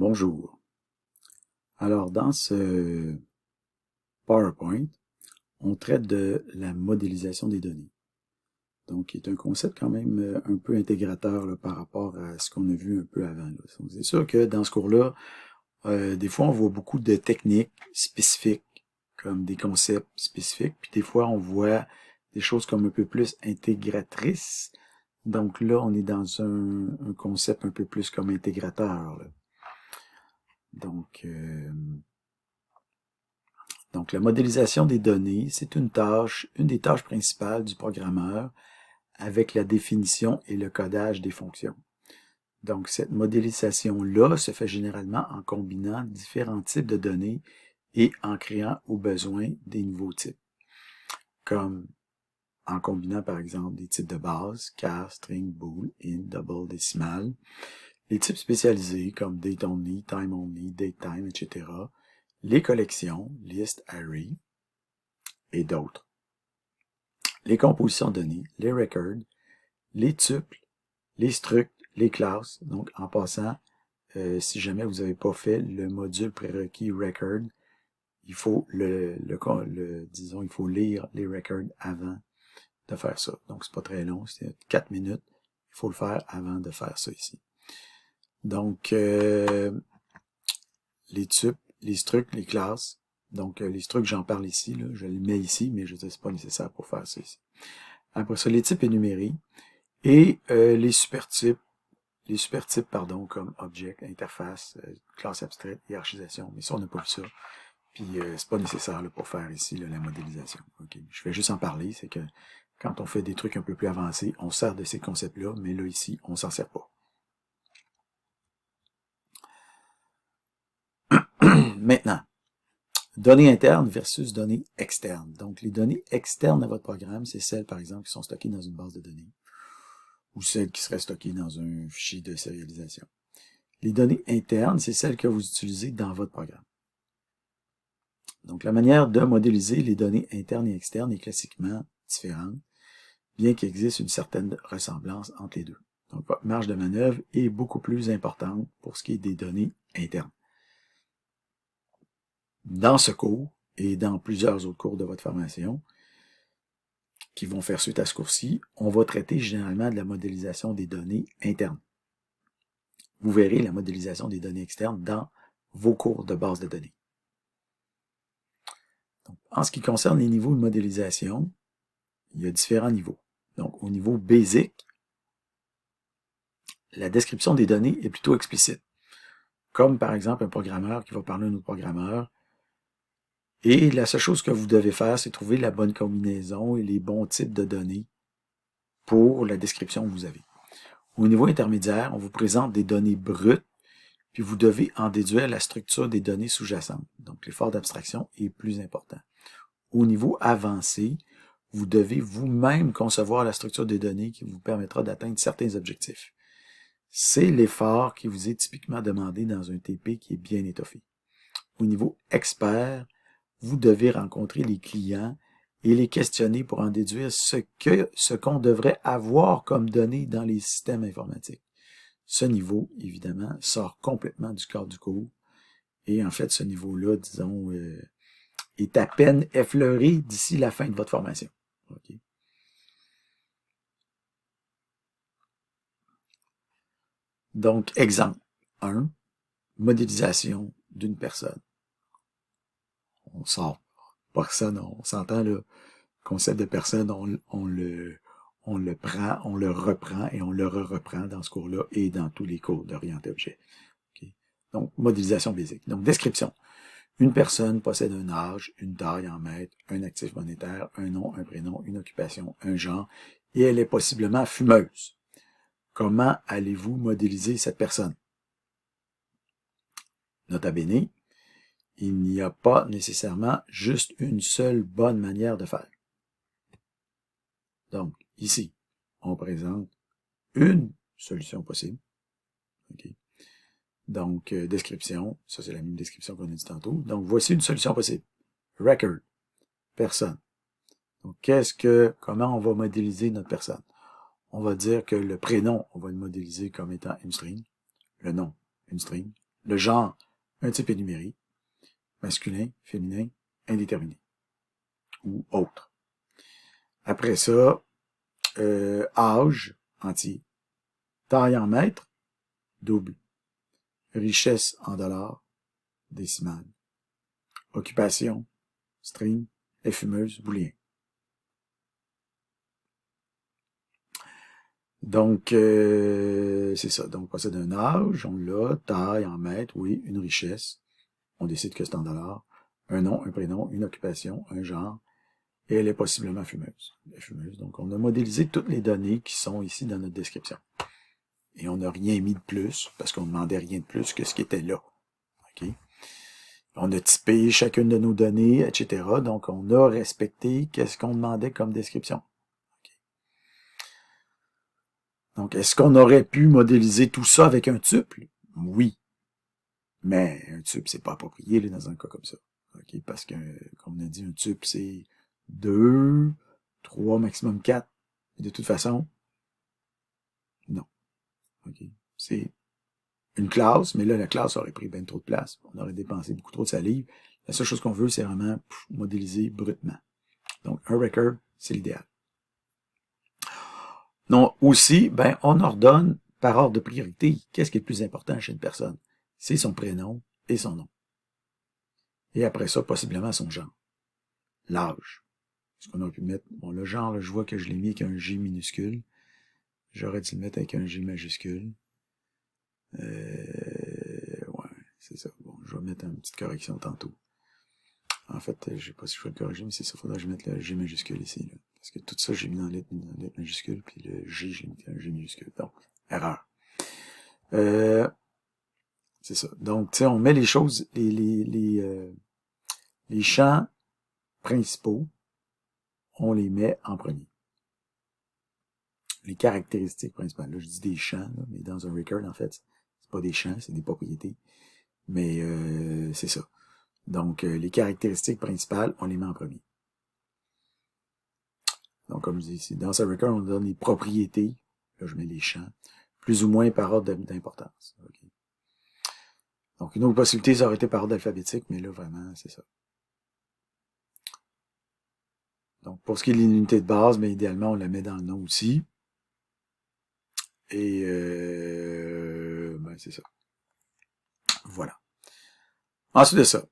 Bonjour. Alors, dans ce PowerPoint, on traite de la modélisation des données. Donc, qui est un concept quand même un peu intégrateur là, par rapport à ce qu'on a vu un peu avant. C'est sûr que dans ce cours-là, des fois, on voit beaucoup de techniques spécifiques, comme des concepts spécifiques, puis des fois, on voit des choses comme un peu plus intégratrices. Donc là, on est dans un concept un peu plus comme intégrateur, là. Donc, la modélisation des données, c'est une des tâches principales du programmeur avec la définition et le codage des fonctions. Donc, cette modélisation-là se fait généralement en combinant différents types de données et en créant au besoin des nouveaux types, comme en combinant par exemple des types de base, char, string, bool, int, double, décimal, les types spécialisés comme date only, time only, datetime, etc., les collections, list, array, et d'autres. Les compositions de données, les records, les tuples, les structs, les classes. Donc, en passant, si jamais vous n'avez pas fait le module prérequis record, il faut disons, il faut lire les records avant de faire ça. Donc, c'est pas très long, c'est 4 minutes. Il faut le faire avant de faire ça ici. Donc, les tuples, les structs, les classes. Donc, les structs, j'en parle ici, là, je les mets ici, mais je ne sais c'est pas nécessaire pour faire ça ici. Après ça, les types énumérés et les supertypes, pardon, comme object, interface, classe abstraite, hiérarchisation. Mais ça, on n'a pas vu ça. Puis, c'est pas nécessaire là, pour faire ici là, la modélisation. Okay. Je vais juste en parler, c'est que quand on fait des trucs un peu plus avancés, on sert de ces concepts-là, mais là, ici, on s'en sert pas. Maintenant, données internes versus données externes. Donc, les données externes à votre programme, c'est celles, par exemple, qui sont stockées dans une base de données ou celles qui seraient stockées dans un fichier de sérialisation. Les données internes, c'est celles que vous utilisez dans votre programme. Donc, la manière de modéliser les données internes et externes est classiquement différente, bien qu'il existe une certaine ressemblance entre les deux. Donc, votre marge de manœuvre est beaucoup plus importante pour ce qui est des données internes. Dans ce cours, et dans plusieurs autres cours de votre formation, qui vont faire suite à ce cours-ci, on va traiter généralement de la modélisation des données internes. Vous verrez la modélisation des données externes dans vos cours de base de données. Donc, en ce qui concerne les niveaux de modélisation, il y a différents niveaux. Donc, au niveau basic, la description des données est plutôt explicite. Comme par exemple un programmeur qui va parler à un autre programmeur. Et la seule chose que vous devez faire, c'est trouver la bonne combinaison et les bons types de données pour la description que vous avez. Au niveau intermédiaire, on vous présente des données brutes, puis vous devez en déduire la structure des données sous-jacentes. Donc, l'effort d'abstraction est plus important. Au niveau avancé, vous devez vous-même concevoir la structure des données qui vous permettra d'atteindre certains objectifs. C'est l'effort qui vous est typiquement demandé dans un TP qui est bien étoffé. Au niveau expert, vous devez rencontrer les clients et les questionner pour en déduire ce qu'on devrait avoir comme données dans les systèmes informatiques. Ce niveau, évidemment, sort complètement du corps du cours. Et en fait, ce niveau-là, disons, est à peine effleuré d'ici la fin de votre formation. Okay. Donc, exemple 1, modélisation d'une personne. On sort personne, on s'entend le concept de personne, on le prend, on le reprend et on le reprend dans ce cours-là et dans tous les cours d'orienté objet. Okay. Donc, modélisation basique. Donc, description. Une personne possède un âge, une taille en mètres, un actif monétaire, un nom, un prénom, une occupation, un genre, et elle est possiblement fumeuse. Comment allez-vous modéliser cette personne? Nota bene, il n'y a pas nécessairement juste une seule bonne manière de faire. Donc, ici, on présente une solution possible. Okay. Donc, description, ça c'est la même description qu'on a dit tantôt. Donc, voici une solution possible. Record, personne. Donc, comment on va modéliser notre personne? On va dire que le prénom, on va le modéliser comme étant une string. Le nom, une string. Le genre, un type énuméré, masculin, féminin, indéterminé, ou autre. Après ça, âge, entier. Taille en mètres, double. Richesse en dollars, décimale. Occupation, string, est fumeuse, booléen. Donc, c'est ça. Donc, on possède un âge, on l'a, taille en mètres, oui, une richesse. On décide que c'est en dollars. Un nom, un prénom, une occupation, un genre, et elle est possiblement fumeuse. Elle est fumeuse. Donc, on a modélisé toutes les données qui sont ici dans notre description. Et on n'a rien mis de plus, parce qu'on ne demandait rien de plus que ce qui était là. OK? On a typé chacune de nos données, etc. Donc, on a respecté qu'est-ce qu'on demandait comme description. Okay. Donc, est-ce qu'on aurait pu modéliser tout ça avec un tuple? Oui. Mais un tuple, c'est pas approprié là, dans un cas comme ça. Okay? Parce que, comme on a dit, un tuple, c'est 2, 3, maximum 4. Et de toute façon, non. Okay? C'est une classe, mais là, la classe aurait pris bien trop de place. On aurait dépensé beaucoup trop de salive. La seule chose qu'on veut, c'est vraiment modéliser brutement. Donc, un record, c'est l'idéal. Donc, aussi, ben, on ordonne par ordre de priorité. Qu'est-ce qui est le plus important chez une personne? C'est son prénom et son nom. Et après ça, possiblement son genre. L'âge. Ce qu'on aurait pu mettre, bon, le genre, là, je vois que je l'ai mis avec un G minuscule. J'aurais dû le mettre avec un G majuscule. Ouais, c'est ça. Bon, je vais mettre une petite correction tantôt. En fait, je sais pas si je vais le corriger, mais c'est ça. Faudrait que je mette le G majuscule ici, là. Parce que tout ça, j'ai mis dans lettre majuscule, puis le G, j'ai mis un G minuscule. Donc, erreur. C'est ça. Donc, tu sais, on met les choses, les champs principaux, on les met en premier. Les caractéristiques principales. Là, je dis des champs, là, mais dans un record, en fait, c'est pas des champs, c'est des propriétés. Mais c'est ça. Donc, les caractéristiques principales, on les met en premier. Donc, comme je dis ici, dans ce record, on donne les propriétés. Là, je mets les champs, plus ou moins par ordre d'importance. Okay. Donc, une autre possibilité, ça aurait été par ordre alphabétique, mais là, vraiment, c'est ça. Donc, pour ce qui est de l'unité de base, mais idéalement, on la met dans le nom aussi. Et, ben, c'est ça. Voilà. Ensuite de ça,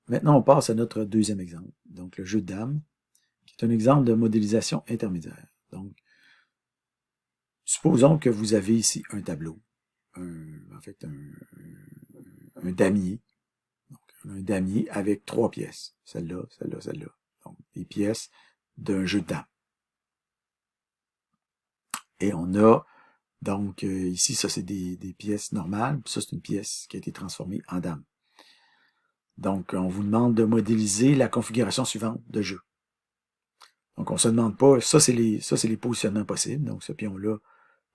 maintenant, on passe à notre deuxième exemple. Donc, le jeu de dames, qui est un exemple de modélisation intermédiaire. Donc, supposons que vous avez ici un tableau. En fait, un damier. Donc, un damier avec 3 pièces. Celle-là, celle-là, celle-là. Donc, des pièces d'un jeu de dames. Et on a, donc, ici, ça, c'est des pièces normales. Puis ça, c'est une pièce qui a été transformée en dame. Donc, on vous demande de modéliser la configuration suivante de jeu. Donc, on se demande pas, ça, c'est les positionnements possibles. Donc, ce pion-là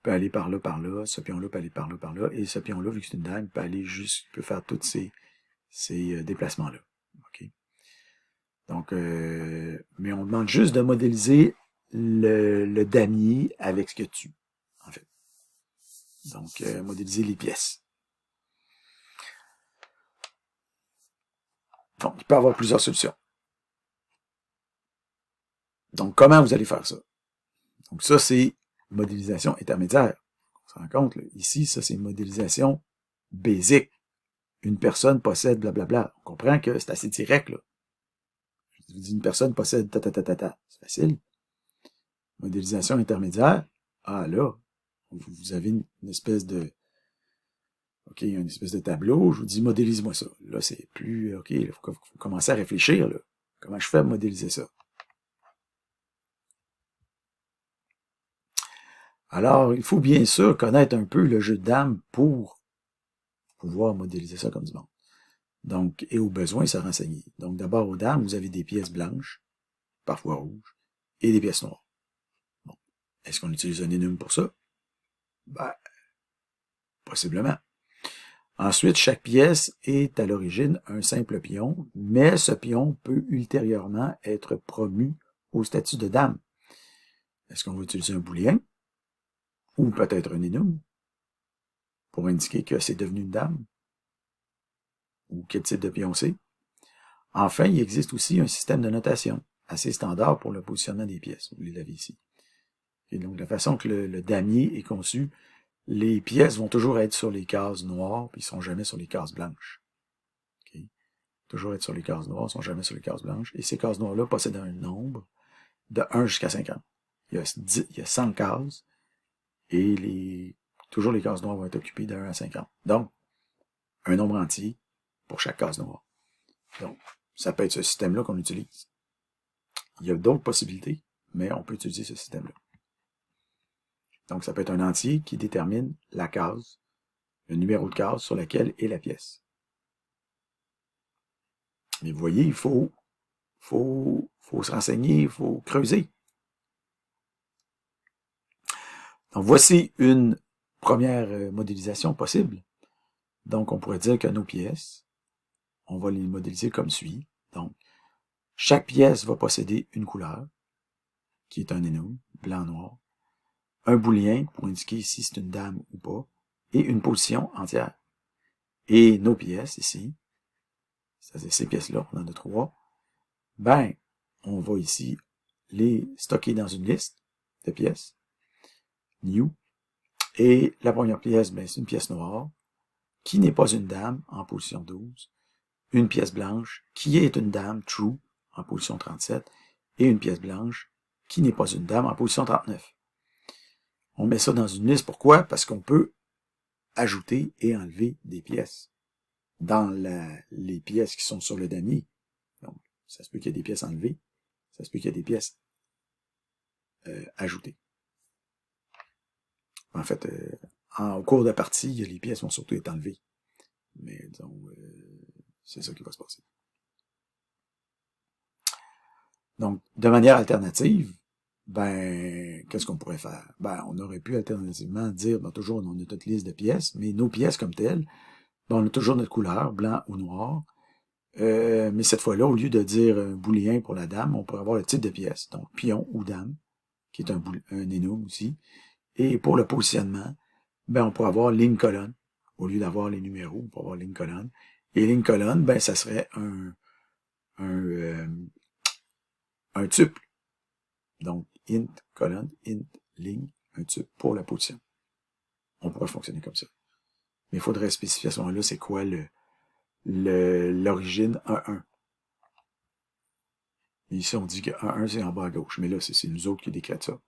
peut aller par là, ce pion-là peut aller par là, et ce pion-là, vu que c'est une dame, peut faire tous ces déplacements-là. Okay. Donc, mais on demande juste de modéliser le damier avec ce que tu, en fait. Donc, modéliser les pièces. Donc, il peut y avoir plusieurs solutions. Donc, comment vous allez faire ça? Donc, ça, c'est modélisation intermédiaire. On se rend compte, là, ici, ça, c'est une modélisation basique. Une personne possède blablabla. On comprend que c'est assez direct, là. Je vous dis, une personne possède ta. C'est facile. Modélisation intermédiaire. Ah, là, vous avez une espèce de... OK, une espèce de tableau. Je vous dis, modélise-moi ça. Là, c'est plus... OK, il faut commencer à réfléchir, là. Comment je fais à modéliser ça? Alors, il faut bien sûr connaître un peu le jeu de dames pour pouvoir modéliser ça comme du monde. Donc, et au besoin, se renseigner. Donc, d'abord, aux dames, vous avez des pièces blanches, parfois rouges, et des pièces noires. Bon. Est-ce qu'on utilise un énum pour ça? Ben, possiblement. Ensuite, chaque pièce est à l'origine un simple pion, mais ce pion peut ultérieurement être promu au statut de dame. Est-ce qu'on va utiliser un booléen? Ou peut-être un énum pour indiquer que c'est devenu une dame? ou quel type de pion c'est. Enfin, il existe aussi un système de notation assez standard pour le positionnement des pièces. Vous l'avez ici. Et donc, la façon que le damier est conçu, les pièces vont toujours être sur les cases noires, puis ils ne sont jamais sur les cases blanches. Okay? Toujours être sur les cases noires, ils ne sont jamais sur les cases blanches. Et ces cases noires-là possèdent un nombre de 1 jusqu'à 50. Il y a 100 cases, et toujours les cases noires vont être occupées de 1 à 50. Donc, un nombre entier pour chaque case noire. Donc, ça peut être ce système-là qu'on utilise. Il y a d'autres possibilités, mais on peut utiliser ce système-là. Donc, ça peut être un entier qui détermine la case, le numéro de case sur laquelle est la pièce. Mais vous voyez, il faut se renseigner, il faut creuser. Donc, voici une première modélisation possible. Donc, on pourrait dire que nos pièces, on va les modéliser comme suit. Donc, chaque pièce va posséder une couleur, qui est un énigme, blanc-noir, un booléen, pour indiquer si c'est une dame ou pas, et une position entière. Et nos pièces, ici, c'est-à-dire ces pièces-là, on en a 3, ben, on va ici les stocker dans une liste de pièces, new, et la première pièce, ben, c'est une pièce noire, qui n'est pas une dame, en position 12, une pièce blanche, qui est une dame, true, en position 37, et une pièce blanche, qui n'est pas une dame, en position 39. On met ça dans une liste, pourquoi? Parce qu'on peut ajouter et enlever des pièces dans les pièces qui sont sur le damier. Donc, ça se peut qu'il y ait des pièces enlevées, ça se peut qu'il y ait des pièces ajoutées. En fait, au cours de la partie, les pièces vont surtout être enlevées. Mais disons, c'est ça qui va se passer. Donc, de manière alternative, ben, qu'est-ce qu'on pourrait faire? Ben, on aurait pu alternativement dire, ben, toujours, on a toute liste de pièces, mais nos pièces comme telles, ben, on a toujours notre couleur, blanc ou noir. Mais cette fois-là, au lieu de dire booléen pour la dame, on pourrait avoir le type de pièce. Donc, pion ou dame, qui est un énigme aussi. Et pour le positionnement, ben, on pourrait avoir ligne-colonne. Au lieu d'avoir les numéros, on pourrait avoir ligne-colonne. Et ligne-colonne, ben, ça serait un tuple. Donc, int, colonne, int, ligne, un tuple pour la position. On pourrait fonctionner comme ça. Mais il faudrait spécifier à ce moment-là, c'est quoi l'origine 1-1. Ici, on dit que 1-1, c'est en bas à gauche. Mais là, c'est nous autres qui décrètent ça.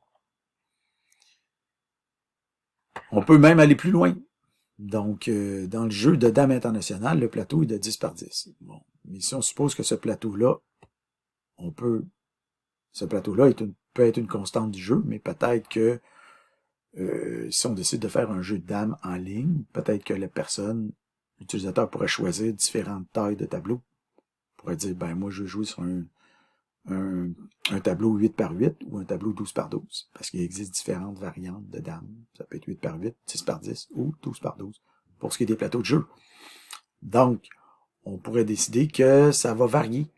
On peut même aller plus loin. Donc, dans le jeu de Dame international, le plateau est de 10 par 10. Bon. Mais si on suppose que ce plateau-là, ce plateau-là peut être une constante du jeu, mais peut-être que si on décide de faire un jeu de dames en ligne, peut-être que l'utilisateur pourrait choisir différentes tailles de tableaux. Il pourrait dire, ben moi je veux jouer sur un tableau 8 par 8 ou un tableau 12 par 12. Parce qu'il existe différentes variantes de dames. Ça peut être 8 par 8, 10 par 10 ou 12 par 12 pour ce qui est des plateaux de jeu. Donc, on pourrait décider que ça va varier.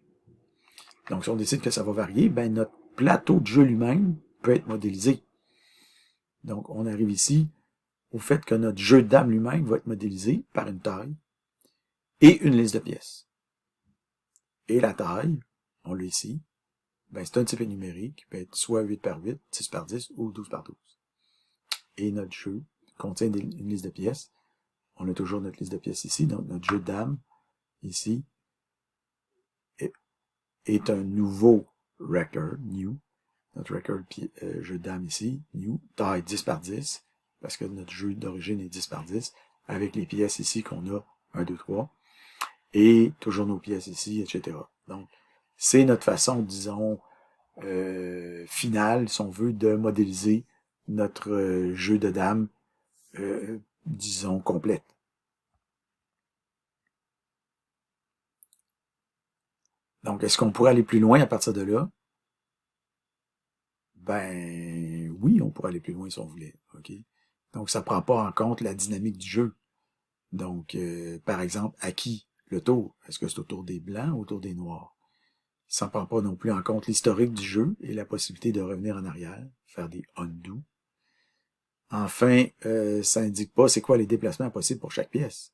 Donc, si on décide que ça va varier, ben notre plateau de jeu lui-même peut être modélisé. Donc, on arrive ici au fait que notre jeu de dames lui-même va être modélisé par une taille et une liste de pièces. Et la taille, on l'a ici, ben c'est un type numérique qui peut être soit 8 par 8, 10 par 10 ou 12 par 12. Et notre jeu contient une liste de pièces. On a toujours notre liste de pièces ici, donc notre jeu de dames, ici, est un nouveau record, new. Notre record jeu de dames ici, new, taille 10 par 10, parce que notre jeu d'origine est 10 par 10, avec les pièces ici qu'on a 1, 2, 3, et toujours nos pièces ici, etc. Donc, c'est notre façon, disons, finale, si on veut, de modéliser notre jeu de dames, disons, complète. Donc, est-ce qu'on pourrait aller plus loin à partir de là? Ben oui, on pourrait aller plus loin si on voulait. OK? Donc, ça ne prend pas en compte la dynamique du jeu. Donc, par exemple, à qui le tour? Est-ce que c'est au tour des blancs ou au tour des noirs? Ça ne prend pas non plus en compte l'historique du jeu et la possibilité de revenir en arrière, faire des undo. Enfin, ça indique pas c'est quoi les déplacements possibles pour chaque pièce.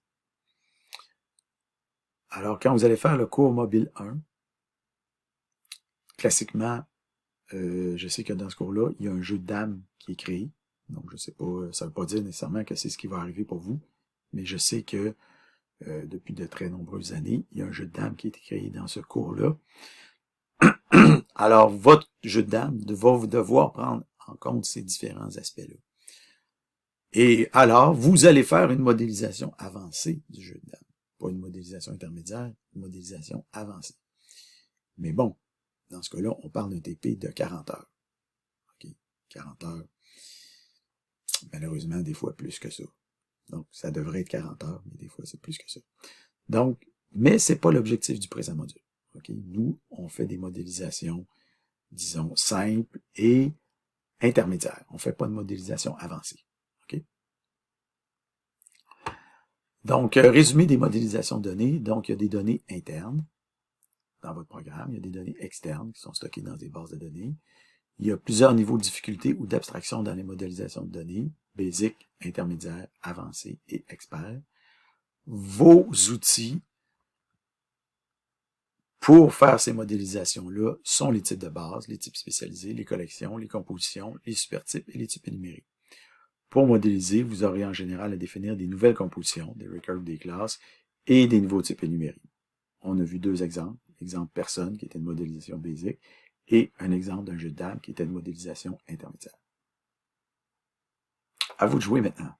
Alors, quand vous allez faire le cours mobile 1, classiquement, je sais que dans ce cours-là, il y a un jeu de dames qui est créé. Donc, je sais pas, ça ne veut pas dire nécessairement que c'est ce qui va arriver pour vous, mais je sais que depuis de très nombreuses années, il y a un jeu de dames qui a été créé dans ce cours-là. Alors, votre jeu de dames va devoir prendre en compte ces différents aspects-là. Et alors, vous allez faire une modélisation avancée du jeu de dames. Pas une modélisation intermédiaire, une modélisation avancée. Mais bon, dans ce cas-là, on parle d'un TP de 40 heures. OK? 40 heures. Malheureusement, des fois plus que ça. Donc, ça devrait être 40 heures, mais des fois, c'est plus que ça. Donc, mais c'est pas l'objectif du présent module. OK? Nous, on fait des modélisations, disons, simples et intermédiaires. On fait pas de modélisation avancée. OK? Donc, résumé des modélisations de données. Donc, il y a des données internes dans votre programme. Il y a des données externes qui sont stockées dans des bases de données. Il y a plusieurs niveaux de difficulté ou d'abstraction dans les modélisations de données. Basic, intermédiaire, avancé et expert. Vos outils pour faire ces modélisations-là sont les types de base, les types spécialisés, les collections, les compositions, les supertypes et les types énumérés. Pour modéliser, vous aurez en général à définir des nouvelles compositions, des recurves des classes et des nouveaux types énumérés. On a vu deux exemples. L'exemple personne qui était une modélisation basique et un exemple d'un jeu de dames qui était une modélisation intermédiaire. À vous de jouer maintenant.